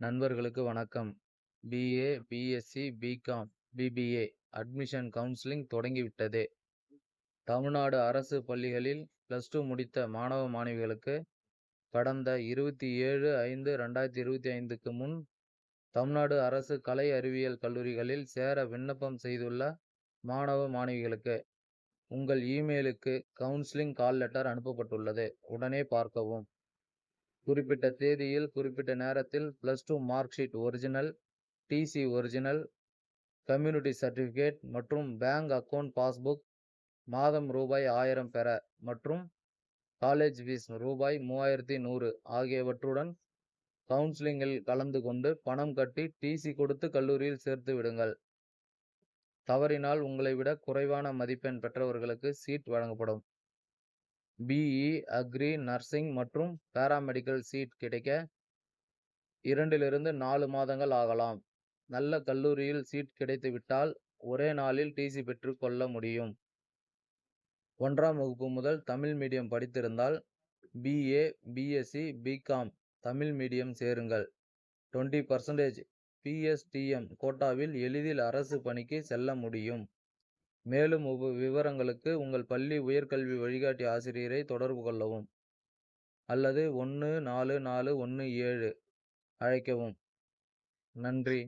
நண்பர்களுக்கு வணக்கம். BA, BSc, BCom, BBA admission counselling தொடங்கிவிட்டது. தமிழ்நாடு அரசு பள்ளிகளில் +2 முடித்த மாணவ மாணவிகளுக்கு கடந்த 27/5/2025க்கு முன் தமிழ்நாடு அரசு கலை அறிவியல் கல்லூரிகளில் சேர விண்ணப்பம் செய்துள்ள மாணவ மாணவிகளுக்கு உங்கள் இமெயிலுக்கு கவுன்சிலிங் கால் லெட்டர் அனுப்பப்பட்டுள்ளது. உடனே பார்க்கவும். குறிப்பிட்ட தேதியில் குறிப்பிட்ட நேரத்தில் +2 mark sheet original, TC original, community certificate மற்றும் பேங்க் அக்கவுண்ட் பாஸ்புக் மாதம் ரூ.1000 பெற மற்றும் காலேஜ் ஃபீஸ் ரூ.3100 ஆகியவற்றுடன் கவுன்சிலிங்கில் கலந்து கொண்டு பணம் கட்டி டிசி கொடுத்து கல்லூரியில் சேர்த்து விடுங்கள். தவறினால் உங்களை விட குறைவான மதிப்பெண் பெற்றவர்களுக்கு சீட் வழங்கப்படும். பிஇ, அக்ரி, நர்சிங் மற்றும் பாராமெடிக்கல் சீட் கிடைக்க 2 - 4 மாதங்கள் ஆகலாம். நல்ல கல்லூரியில் சீட் கிடைத்துவிட்டால் ஒரே நாளில் டிசி பெற்றுக் கொள்ள முடியும். 1ஆம் வகுப்பு முதல் தமிழ் மீடியம் படித்திருந்தால் BA, BSc, BCom Tamil medium சேருங்கள். 20% பிஎஸ்டிஎம் கோட்டாவில் எளிதில் அரசு பணிக்கு செல்ல முடியும். மேலும் விவரங்களுக்கு உங்கள் பள்ளி உயர்கல்வி வழிகாட்டி ஆசிரியரை தொடர்பு கொள்ளவும் அல்லது 144417 அழைக்கவும். நன்றி.